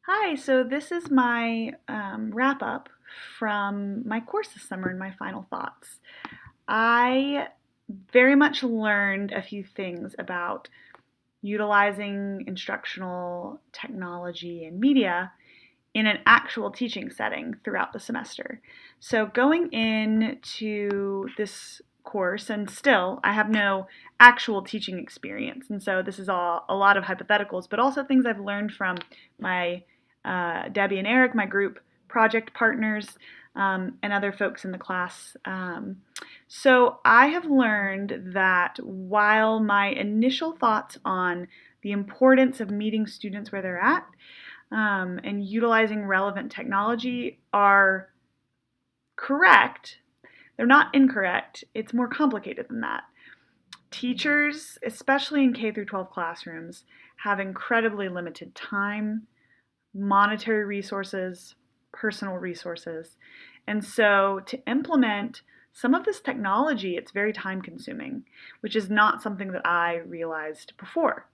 Hi, so this is my wrap up from my course this summer and my final thoughts. I very much learned a few things about utilizing instructional technology and media in an actual teaching setting throughout the semester. So, going into this course, and still, I have no actual teaching experience, and so this is all a lot of hypotheticals, but also things I've learned from my Debbie and Eric, my group project partners, and other folks in the class. So I have learned that while my initial thoughts on the importance of meeting students where they're at and utilizing relevant technology are correct, they're not incorrect. It's more complicated than that. Teachers, especially in K through 12 classrooms, have incredibly limited time, monetary resources, personal resources. And so to implement some of this technology, it's very time consuming, which is not something that I realized before.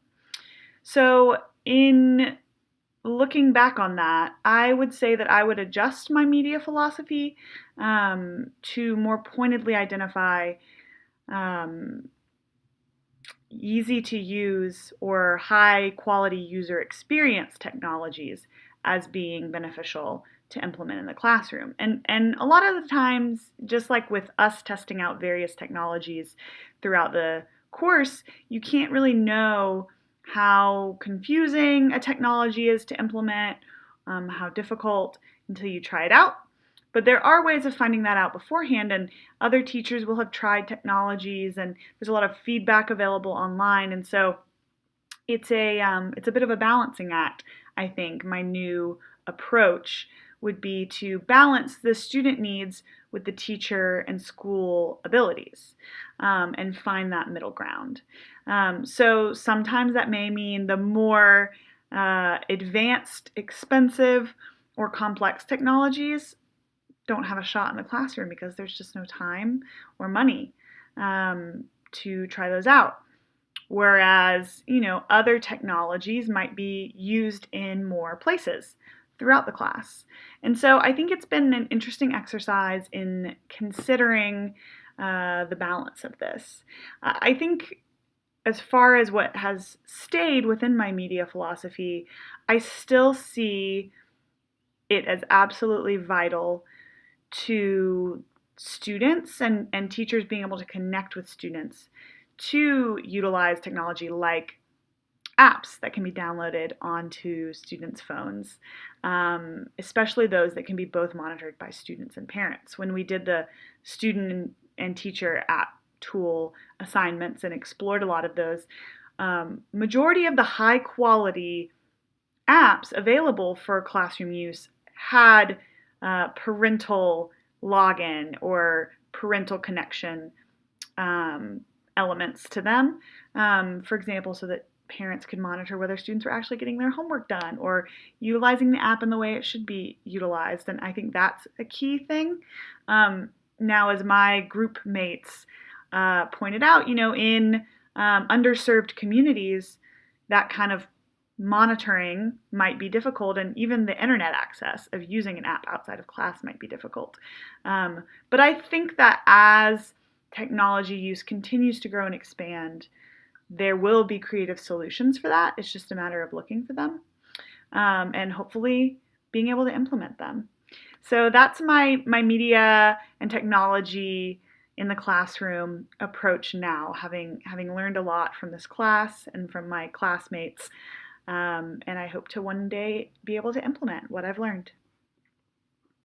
So, in looking back on that, I would say that I would adjust my media philosophy to more pointedly identify um, easy to use or high quality user experience technologies as being beneficial to implement in the classroom. And a lot of the times, just like with us testing out various technologies throughout the course, you can't really know how confusing a technology is to implement, how difficult until you try it out. But there are ways of finding that out beforehand, and other teachers will have tried technologies, and there's a lot of feedback available online, and so it's a bit of a balancing act. I think my new approach would be to balance the student needs with the teacher and school abilities, and find that middle ground. So sometimes that may mean the more advanced, expensive, or complex technologies don't have a shot in the classroom because there's just no time or money to try those out. Whereas, other technologies might be used in more places throughout the class. And so I think it's been an interesting exercise in considering the balance of this. I think as far as what has stayed within my media philosophy, I still see it as absolutely vital to students and teachers being able to connect with students to utilize technology like apps that can be downloaded onto students' phones, especially those that can be both monitored by students and parents. When we did the student and teacher app tool assignments and explored a lot of those, majority of the high quality apps available for classroom use had parental login or parental connection elements to them. For example, so that parents could monitor whether students were actually getting their homework done or utilizing the app in the way it should be utilized. And I think that's a key thing. Now, as my group mates pointed out, in underserved communities, that kind of monitoring might be difficult, and even the internet access of using an app outside of class might be difficult. But I think that as technology use continues to grow and expand, there will be creative solutions for that. It's just a matter of looking for them, and hopefully being able to implement them. So that's my media and technology in the classroom approach now, having learned a lot from this class and from my classmates. And I hope to one day be able to implement what I've learned.